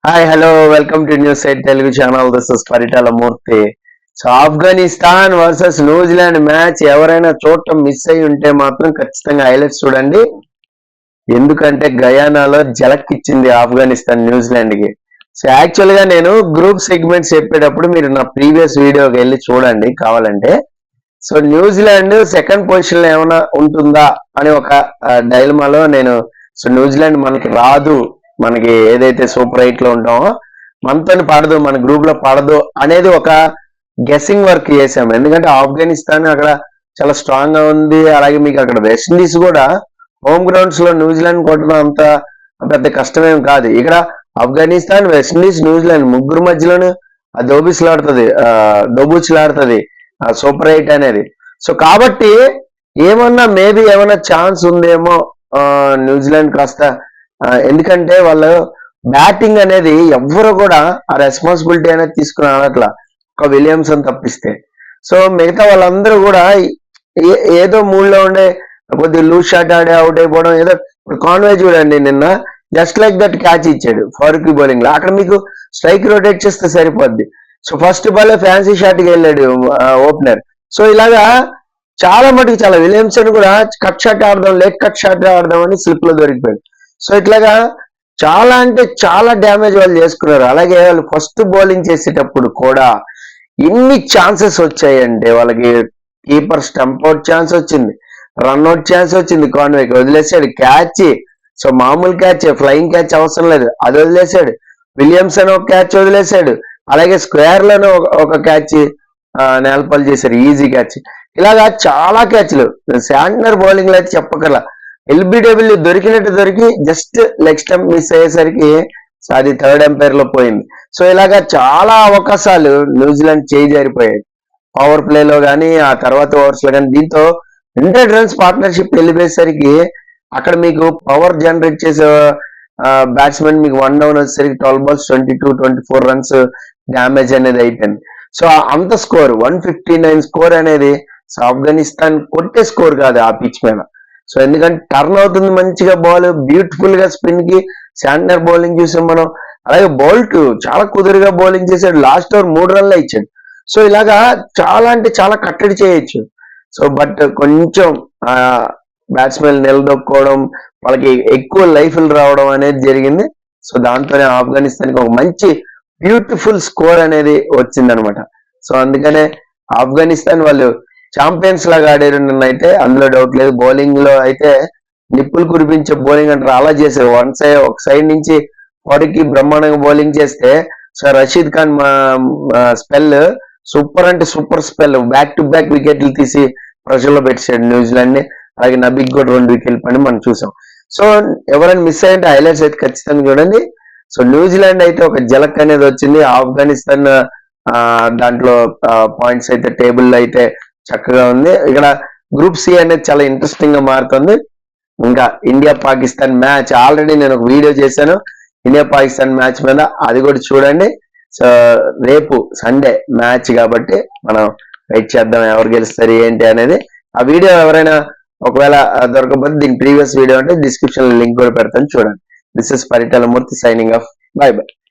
Hi hello welcome to news eight Telugu channel. This is Paritala Murthy. So Afghanistan versus New Zealand match ఎవరైనా చూడటం miss అయి ఉంటే మాత్రం ఖచ్చితంగా హైలైట్స్ చూడండి. ఎందుకంటే గయానాలో జలక్ ఇచ్చింది ఆఫ్ఘనిస్తాన్ న్యూజిలాండ్ కి. సో యాక్చువల్ గా నేను గ్రూప్ సెగ్మెంట్స్ చెప్పేటప్పుడు మీరు నా ప్రీవియస్ వీడియోకి వెళ్ళి చూడండి కావాలంటే. సో న్యూజిలాండ్ సెకండ్ పొజిషన్ లో ఏమైనా ఉంటుందా అని ఒక డైలమాలో నేను, సో న్యూజిలాండ్ మనకి రాదు, మనకి ఏదైతే సూపర్ 8 లో ఉంటామో మనతో పడదు, మన గ్రూప్ లో పడదు అనేది ఒక గెస్సింగ్ వర్క్ చేసాము. ఎందుకంటే ఆఫ్ఘనిస్తాన్ అక్కడ చాలా స్ట్రాంగ్ గా ఉంది. అలాగే మీకు అక్కడ వెస్టిండీస్ కూడా హోమ్ గ్రౌండ్స్ లో న్యూజిలాండ్ కొట్టడం అంత పెద్ద కష్టమేం కాదు. ఇక్కడ ఆఫ్ఘనిస్తాన్, వెస్టిండీస్, న్యూజిలాండ్ ముగ్గురు మధ్యలోనే దోబుచ్లాడుతుంది సూపర్ 8 అనేది. సో కాబట్టి ఏమన్నా మేబీ ఏమన్నా ఛాన్స్ ఉందేమో న్యూజిలాండ్ కాస్త, ఎందుకంటే వాళ్ళు బ్యాటింగ్ అనేది ఎవ్వరు కూడా ఆ రెస్పాన్సిబిలిటీ అనేది తీసుకుని ఆడట్లా, ఒక విలియమ్సన్ తప్పిస్తే. సో మిగతా వాళ్ళందరూ కూడా ఏదో మూడ్లో ఉండే కొద్దిగా లూజ్ షాట్ ఆడే అవుట్ అయిపోవడం. ఏదో కాన్వే చూడండి, నిన్న జస్ట్ లైక్ దట్ క్యాచ్ ఇచ్చాడు ఫారూక్ బౌలింగ్ లో. అక్కడ మీకు స్ట్రైక్ రొటేట్ చేస్తే సరిపోద్ది. So first ball fancy shot కి వెళ్ళాడు ఓపెనర్. సో ఇలాగా చాలా మటుకు చాలా విలియమ్సన్ కూడా కట్ షాట్ ఆడదాం, లేట్ కట్ షాట్ ఆడదాం అని స్లిప్ లో దొరికిపోయాడు. సో ఇట్లాగా చాలా అంటే చాలా డ్యామేజ్ వాళ్ళు చేసుకున్నారు. అలాగే వాళ్ళు ఫస్ట్ బౌలింగ్ చేసేటప్పుడు కూడా ఎన్ని ఛాన్సెస్ వచ్చాయంటే వాళ్ళకి, కీపర్ స్టంప్ అవుట్ ఛాన్స్ వచ్చింది, రన్అట్ ఛాన్స్ వచ్చింది, కాన్వేకి వదిలేసాడు క్యాచ్. సో మామూలు క్యాచ్, ఫ్లయింగ్ క్యాచ్ అవసరం లేదు, అది వదిలేసాడు. విలియమ్సన్ ఒక క్యాచ్ వదిలేసాడు. అలాగే స్క్వేర్ లోనే ఒక క్యాచ్ నేలపాలు చేశారు, ఈజీ క్యాచ్. ఇలాగా చాలా క్యాచ్లు. శాంట్నర్ బౌలింగ్ లో అయితే చెప్పగల ఎల్బిడబ్ల్యూ దొరికినట్టు దొరికి జస్ట్ లెగ్ స్టంప్ మిస్ అయ్యేసరికి అది థర్డ్ ఎంపైర్ లో పోయింది. సో ఇలాగా చాలా అవకాశాలు న్యూజిలాండ్ చేయి జారిపోయాయి పవర్ ప్లేలో కానీ ఆ తర్వాత ఓవర్స్ లో కానీ. దీంతో 100 రన్స్ పార్ట్నర్షిప్ వెళ్ళిపోయేసరికి అక్కడ మీకు పవర్ జనరేట్ చేసే బ్యాట్స్మెన్ మీకు 1 డౌన్ వచ్చేసరికి 12 balls 24 రన్స్ డ్యామేజ్ అనేది అయిపోయింది. సో అంత స్కోర్ 159 స్కోర్ అనేది ఆఫ్ఘనిస్తాన్ కొట్టే స్కోర్ కాదు ఆ పిచ్ మీద. సో ఎందుకంటే టర్న్ అవుతుంది మంచిగా బాల్, బ్యూటిఫుల్ గా స్పిన్ కి శాంట్నర్ బౌలింగ్ చూసాం మనం. అలాగే బౌల్ట్ చాలా కుదురుగా బౌలింగ్ చేశాడు, లాస్ట్ ఓవర్ 3 రన్లు ఇచ్చాడు. సో ఇలాగా చాలా అంటే చాలా కట్టడి చేయొచ్చు. సో బట్ కొంచెం బ్యాట్స్మెన్ నిలదొక్కోవడం, వాళ్ళకి ఎక్కువ లైఫ్లు రావడం అనేది జరిగింది. సో దాంతోనే ఆఫ్ఘనిస్తాన్ కి ఒక మంచి బ్యూటిఫుల్ స్కోర్ అనేది వచ్చిందనమాట. సో అందుకనే ఆఫ్ఘనిస్తాన్ వాళ్ళు ఛాంపియన్స్ లాగా ఆడారు నిన్నైతే, అందులో డౌట్ లేదు. బౌలింగ్ లో అయితే నిప్పులు కురిపించే బౌలింగ్ అంటారు, అలా చేశారు. ఒక సైడ్ నుంచి వాడికి బ్రహ్మాండంగా బౌలింగ్ చేస్తే, so Rashid Khan spell super అంటే super spell, back to back వికెట్లు తీసి ప్రజల్లో పెట్టాడు న్యూజిలాండ్ ని. అలాగే నబీకి కూడా 2 వికెట్లు పని మనం చూసాం. సో ఎవరైనా మిస్ అయ్యంటే హైలైట్స్ అయితే ఖచ్చితంగా చూడండి. సో న్యూజిలాండ్ అయితే ఒక జలక్ అనేది వచ్చింది. ఆఫ్ఘనిస్తాన్ దాంట్లో పాయింట్స్ అయితే టేబుల్ అయితే చక్కగా ఉంది. ఇక్కడ గ్రూప్ సి అనేది చాలా ఇంట్రెస్టింగ్ గా మారుతుంది. ఇంకా ఇండియా పాకిస్తాన్ మ్యాచ్ ఆల్రెడీ నేను ఒక వీడియో చేశాను ఇండియా పాకిస్తాన్ మ్యాచ్ మీద, అది కూడా చూడండి. సో రేపు సండే మ్యాచ్ కాబట్టి మనం వెయిట్ చేద్దాం ఎవరు గెలుస్తారు ఏంటి అనేది. ఆ వీడియో ఎవరైనా ఒకవేళ దొరకకపోతే దీని ప్రీవియస్ వీడియో అంటే డిస్క్రిప్షన్ లో లింక్ కూడా పెడతాను, చూడండి. This is Paritala Murthy signing off. By by.